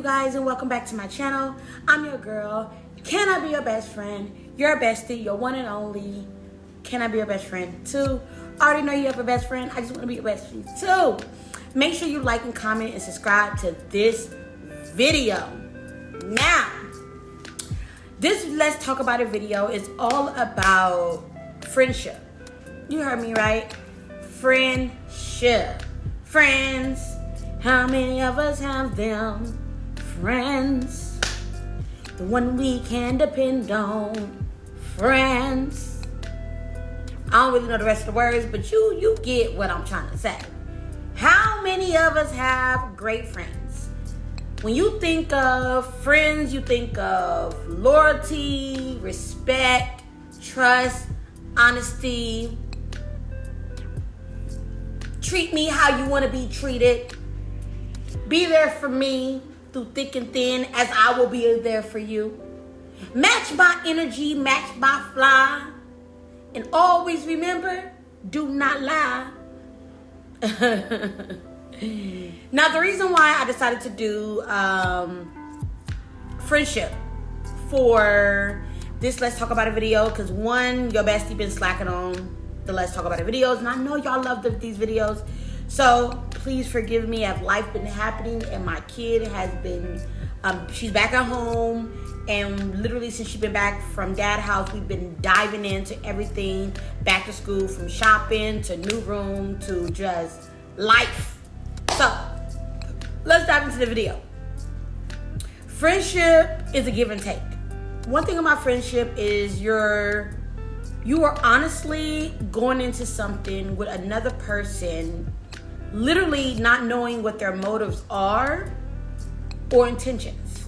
guys, and welcome back to my channel. I'm your girl. Can I be your best friend? Your bestie, your one and only. Can I be your best friend too? I already know you have a best friend. I just want to be your bestie too. Make sure you like and comment and subscribe to this video. Now, this Let's Talk About It video is all about friendship. You heard me right. Friendship. Friends. How many of us have them? Friends. The one we can depend on. Friends. I don't really know the rest of the words, but you get what I'm trying to say. How many of us have great friends? When you think of friends, you think of loyalty, respect, trust, honesty. Treat me how you want to be treated. Be there for me through thick and thin as I will be there for you. Match my energy, match my fly. And always remember, do not lie. Now, the reason why I decided to do friendship for this Let's Talk About It video, because one, your bestie been slacking on the Let's Talk About It videos, and I know y'all love these videos. So please forgive me. As life been happening, and my kid has been, she's back at home, and literally since she's been back from dad's house, we've been diving into everything back to school, from shopping to new room to just life. So let's dive into the video. Friendship is a give and take. One thing about friendship is you are honestly going into something with another person, literally not knowing what their motives are or intentions.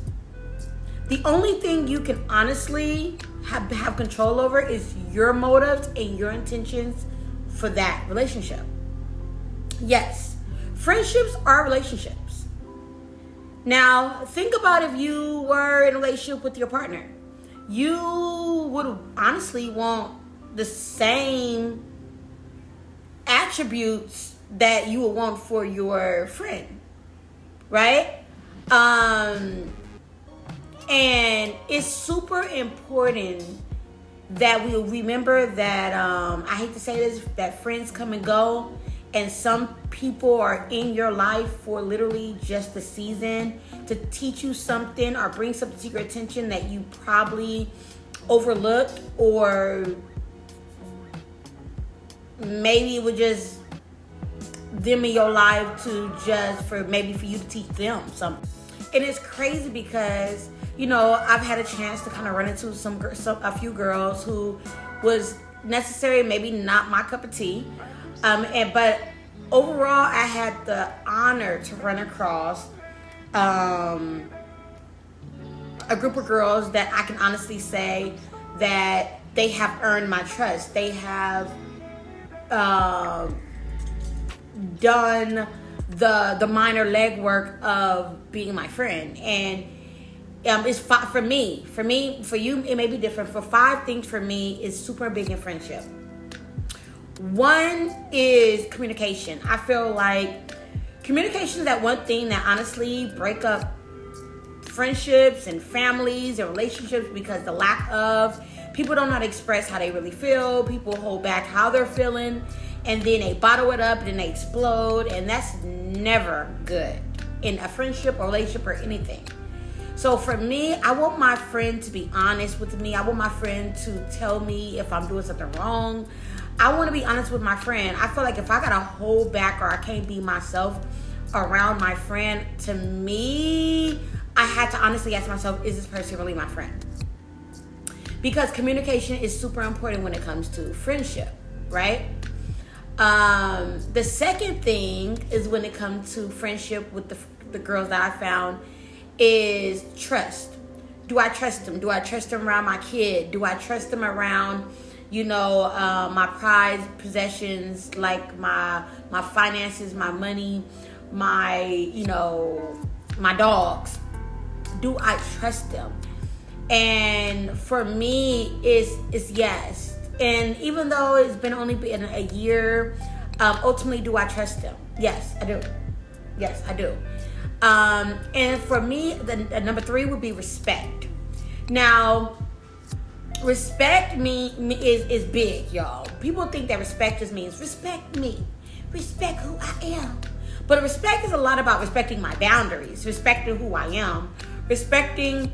The only thing you can honestly have control over is your motives and your intentions for that relationship. Yes, friendships are relationships. Now, think about if you were in a relationship with your partner. You would honestly want the same attributes that you would want for your friend, right? And it's super important that we remember that, I hate to say this, that friends come and go, and some people are in your life for literally just a season to teach you something or bring something to your attention that you probably overlooked, or maybe it was just them in your life to just for you to teach them something. And it's crazy because, you know, I've had a chance to kind of run into a few girls who was necessary, maybe not my cup of tea. But overall, I had the honor to run across a group of girls that I can honestly say that they have earned my trust. They have done the minor legwork of being my friend. And it's for me, for you, it may be different. For 5 things for me is super big in friendship. One is communication. I feel like communication is that one thing that honestly break up friendships and families and relationships, because the lack of, people don't know how to express how they really feel. People hold back how they're feeling, and then they bottle it up and then they explode, and that's never good in a friendship or relationship or anything. So for me, I want my friend to be honest with me. I want my friend to tell me if I'm doing something wrong. I want to be honest with my friend. I feel like if I gotta hold back or I can't be myself around my friend, to me, I had to honestly ask myself, is this person really my friend? Because communication is super important when it comes to friendship, right? The second thing is when it comes to friendship with the girls that I found is trust. Do I trust them? Do I trust them around my kid? Do I trust them around, you know, my prized possessions, like my finances, my money, my, you know, my dogs? Do I trust them? And for me, it's yes. And even though it's been only been a year, ultimately, do I trust them? Yes, I do. Yes, I do. And for me, the number 3 would be respect. Now, respect is big, y'all. People think that respect just means respect me, respect who I am. But respect is a lot about respecting my boundaries, respecting who I am, respecting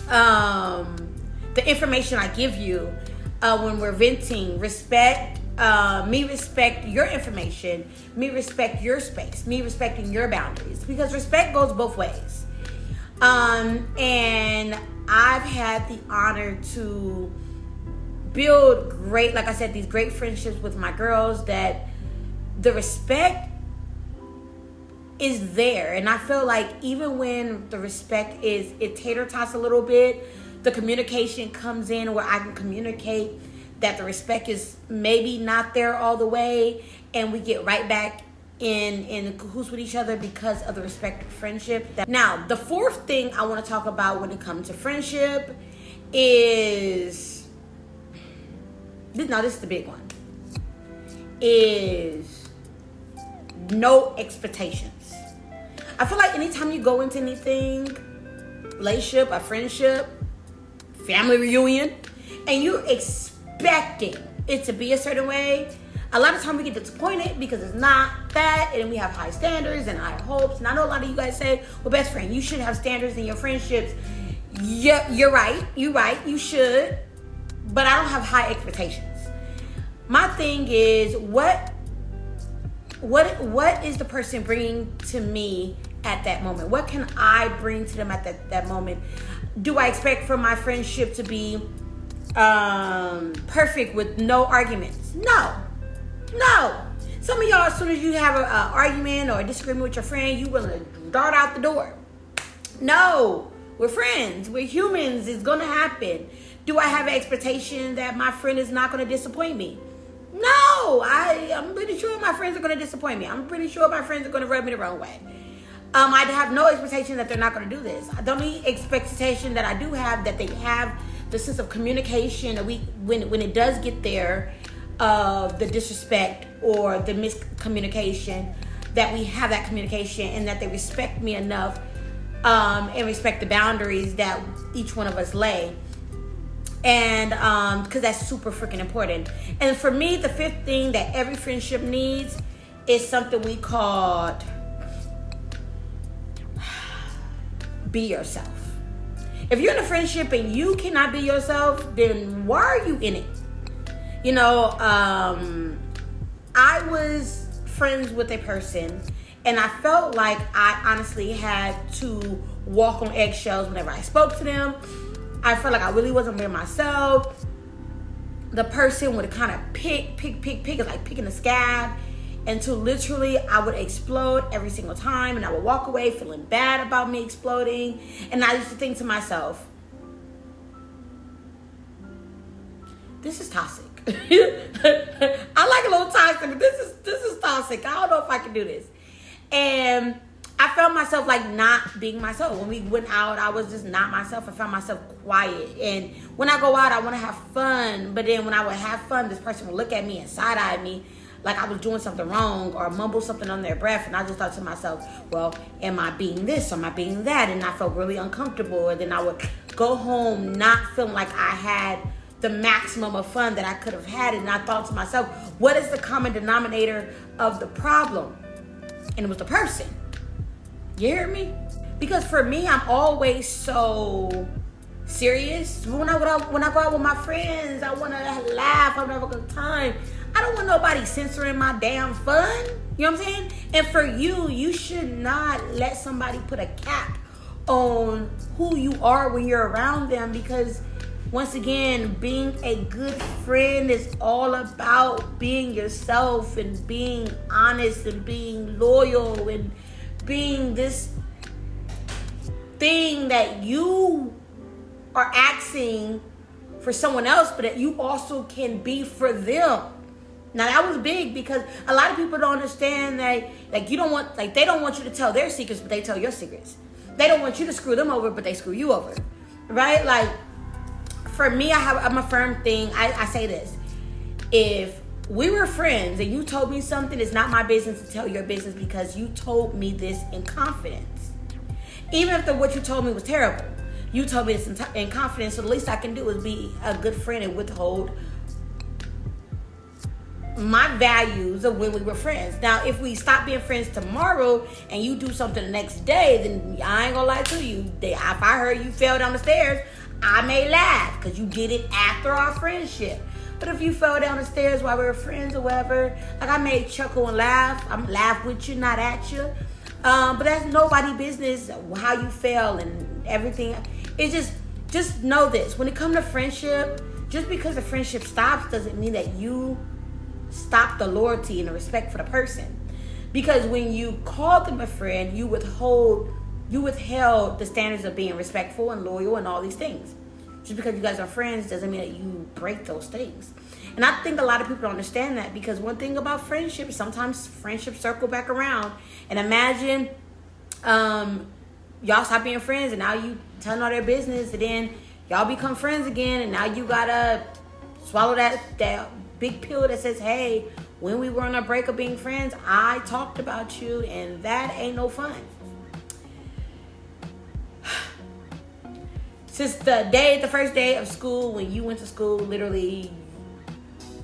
the information I give you when we're venting. Respect me, respect your information, me respect your space, me respecting your boundaries, because respect goes both ways. And I've had the honor to build great, like I said, these great friendships with my girls, that the respect is there. And I feel like even when the respect it tater tots a little bit, the communication comes in where I can communicate that the respect is maybe not there all the way, and we get right back in cahoots with each other because of the respect of friendship. Now, the 4th thing I want to talk about when it comes to friendship is this is the big one, is no expectations. I feel like anytime you go into anything, relationship, a friendship, family reunion, and you're expecting it to be a certain way, a lot of times we get disappointed because it's not that, and we have high standards and high hopes. And I know a lot of you guys say, well, best friend, you should have standards in your friendships. Yeah, you're right, you should. But I don't have high expectations. My thing is, what is the person bringing to me at that moment? What can I bring to them at that moment? Do I expect for my friendship to be perfect with no arguments? No. Some of y'all, as soon as you have an argument or a disagreement with your friend, you will dart out the door. No, we're friends. We're humans. It's going to happen. Do I have an expectation that my friend is not going to disappoint me? No, I'm pretty sure my friends are going to disappoint me. I'm pretty sure my friends are going to rub me the wrong way. I have no expectation that they're not going to do this. The only expectation that I do have, that they have the sense of communication, that when it does get there, the disrespect or the miscommunication, that we have that communication, and that they respect me enough and respect the boundaries that each one of us lay. And because that's super freaking important. And for me, the 5th thing that every friendship needs is something we call be yourself. If you're in a friendship and you cannot be yourself, then why are you in it? You know, I was friends with a person, and I felt like I honestly had to walk on eggshells whenever I spoke to them. I felt like I really wasn't being myself. The person would kind of pick, it's like picking a scab, until literally I would explode every single time, and I would walk away feeling bad about me exploding. And I used to think to myself, this is toxic. I like a little toxic, but this is toxic. I don't know if I can do this. And I found myself like not being myself. When we went out, I was just not myself. I found myself quiet. And when I go out, I want to have fun. But then when I would have fun, this person would look at me and side-eye me like I was doing something wrong, or mumble something under their breath. And I just thought to myself, well, am I being this? Am I being that? And I felt really uncomfortable. And then I would go home not feeling like I had the maximum of fun that I could have had. And I thought to myself, what is the common denominator of the problem? And it was the person. You hear me? Because for me, I'm always so serious. When I go out with my friends, I want to laugh. I want to have a good time. I don't want nobody censoring my damn fun. You know what I'm saying? And for you, you should not let somebody put a cap on who you are when you're around them, because once again, being a good friend is all about being yourself and being honest and being loyal and being this thing that you are asking for someone else, but that you also can be for them. Now that was big, because a lot of people don't understand that, like, they don't want you to tell their secrets, but they tell your secrets. They don't want you to screw them over, but they screw you over, right? Like, for me, I'm a firm thing. I say this: if we were friends and you told me something, it's not my business to tell your business, because you told me this in confidence. Even if what you told me was terrible, you told me this in confidence, so the least I can do is be a good friend and withhold my values of when we were friends. Now, if we stop being friends tomorrow and you do something the next day, then I ain't gonna lie to you. If I heard you fell down the stairs, I may laugh because you did it after our friendship. But if you fell down the stairs while we were friends or whatever, like, I may chuckle and laugh. I'm laugh with you, not at you. But that's nobody business how you fell and everything. It's just know this. When it comes to friendship, just because the friendship stops doesn't mean that you stop the loyalty and the respect for the person. Because when you called them a friend, you withheld the standards of being respectful and loyal and all these things. Just because you guys are friends doesn't mean that you break those things. And I think a lot of people don't understand that, because one thing about friendship, sometimes friendships circle back around. And imagine y'all stop being friends and now you telling all their business, and then y'all become friends again, and now you gotta swallow that big pill that says, hey, when we were on a break of being friends, I talked about you, and that ain't no fun. Since the first day of school, when you went to school, literally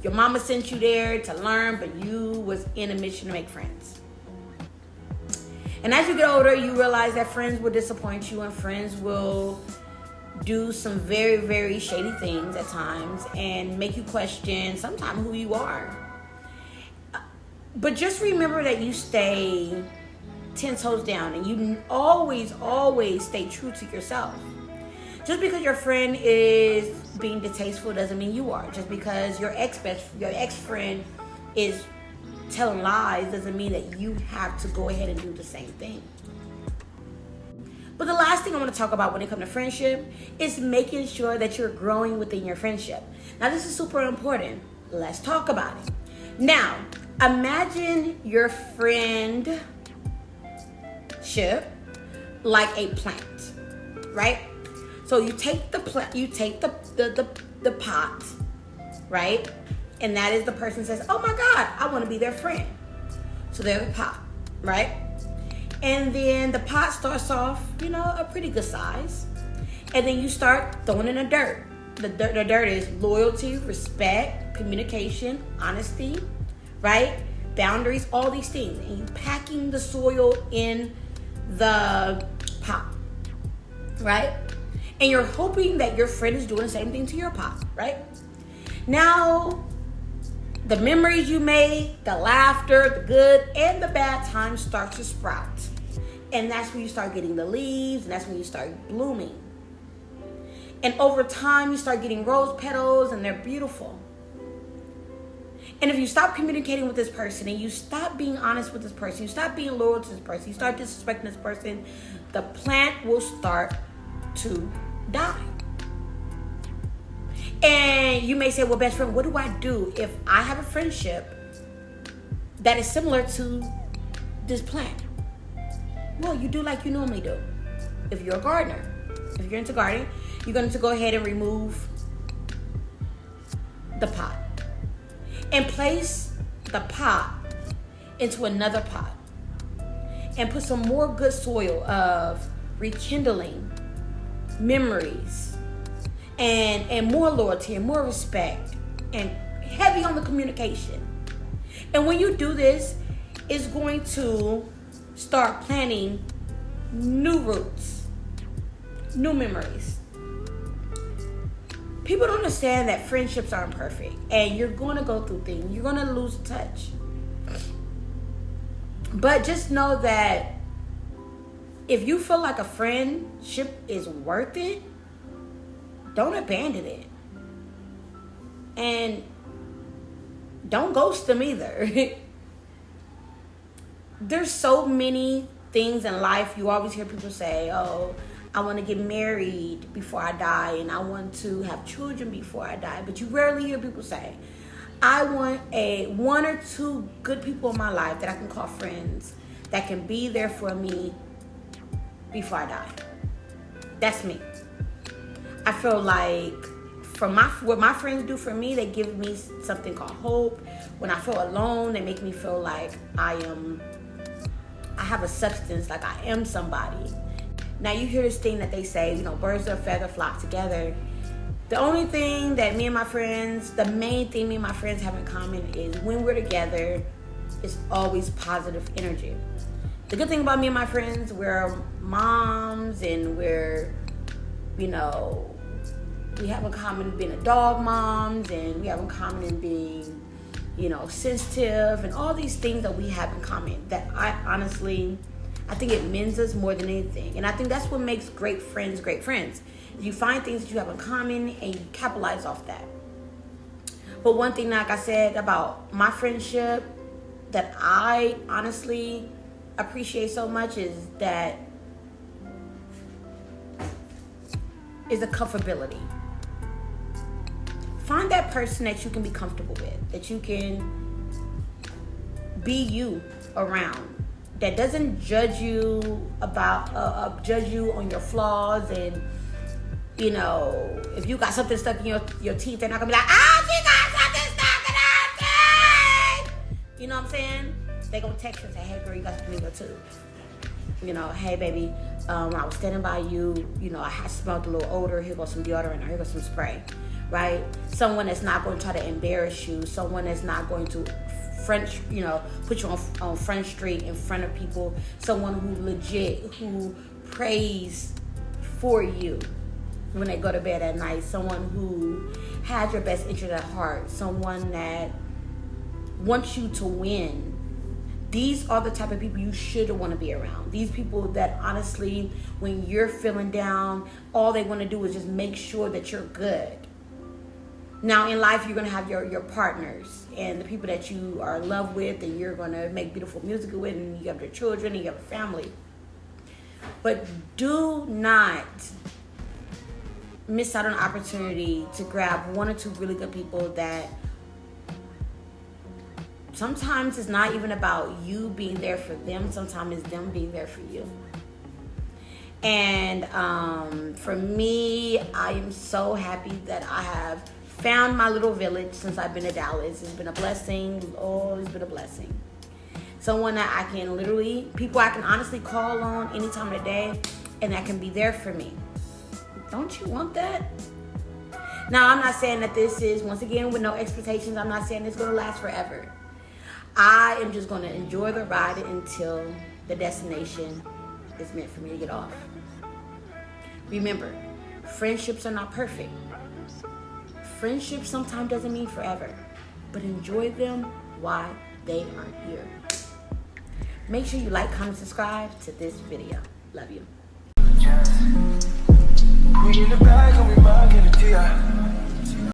your mama sent you there to learn, but you was in a mission to make friends. And as you get older, you realize that friends will disappoint you, and friends will do some very, very shady things at times and make you question sometimes who you are. But just remember that you stay 10 toes down, and you always, always stay true to yourself. Just because your friend is being distasteful doesn't mean you are. Just because your ex-friend is telling lies doesn't mean that you have to go ahead and do the same thing. But the last thing I want to talk about when it comes to friendship is making sure that you're growing within your friendship. Now, this is super important. Let's talk about it. Now, imagine your friendship like a plant, right? So you take the pot, right? And that is the person says, oh my God, I want to be their friend. So they're the pot, right? And then the pot starts off, a pretty good size. And then you start throwing in the dirt. The dirt is loyalty, respect, communication, honesty, right? Boundaries, all these things. And you packing the soil in the pot, right? And you're hoping that your friend is doing the same thing to your pot, right? Now, the memories you made, the laughter, the good and the bad times start to sprout. And that's when you start getting the leaves, and that's when you start blooming. And over time, you start getting rose petals, and they're beautiful. And if you stop communicating with this person, and you stop being honest with this person, you stop being loyal to this person, you start disrespecting this person, the plant will start to die. And you may say, well, best friend, what do I do if I have a friendship that is similar to this plant? Well, you do like you normally do. If you're a gardener, if you're into gardening, you're going to go ahead and remove the pot and place the pot into another pot and put some more good soil of rekindling memories and more loyalty and more respect and heavy on the communication. And when you do this, it's going to start planting new roots, new memories. People don't understand that friendships aren't perfect, and you're going to go through things. You're going to lose touch. But just know that if you feel like a friendship is worth it, don't abandon it. And don't ghost them either. There's so many things in life. You always hear people say, oh, I want to get married before I die, and I want to have children before I die. But you rarely hear people say, I want one or two good people in my life that I can call friends that can be there for me before I die. That's me. I feel like what my friends do for me, they give me something called hope. When I feel alone, they make me feel like I have a substance, like I am somebody. Now you hear this thing that they say, you know, birds of a feather flock together. The only thing that me and my friends, the main thing me and my friends have in common is when we're together, it's always positive energy. The good thing about me and my friends, we're moms and we're, you know, we have in common being a dog moms, and we have in common in being, you know, sensitive, and all these things that we have in common that I think it mends us more than anything. And I think that's what makes great friends great friends. You find things that you have in common and you capitalize off that. But one thing, like I said, about my friendship that I honestly appreciate so much is the comfortability. Find that person that you can be comfortable with, that you can be you around, that doesn't judge you judge you on your flaws. And you know, if you got something stuck in your teeth, they're not gonna be like, she got something stuck in her teeth. You know what I'm saying? They're gonna text you and say, hey girl, you got something in your tooth. You know, hey baby, when I was standing by you, you know, I had smelled a little odor. Here goes some deodorant, or here goes some spray, right? Someone that's not going to try to embarrass you. Someone that's not going to put you on Front Street in front of people. Someone who prays for you when they go to bed at night. Someone who has your best interest at heart. Someone that wants you to win. These are the type of people you should want to be around. These people that honestly, when you're feeling down, all they want to do is just make sure that you're good. Now in life, you're going to have your partners and the people that you are in love with and you're going to make beautiful music with, and you have your children and you have a family. But do not miss out on an opportunity to grab one or two really good people that sometimes it's not even about you being there for them. Sometimes it's them being there for you. And for me, I am so happy that I have found my little village since I've been to Dallas. It's been a blessing. Oh, it's been a blessing. Someone that I can people I can honestly call on any time of the day, and that can be there for me. Don't you want that? Now, I'm not saying that this is, once again, with no expectations, I'm not saying it's going to last forever. I am just going to enjoy the ride until the destination is meant for me to get off. Remember, friendships are not perfect. Friendship sometimes doesn't mean forever, but enjoy them while they are here. Make sure you like, comment, subscribe to this video. Love you. We in the bag and we might give it to ya.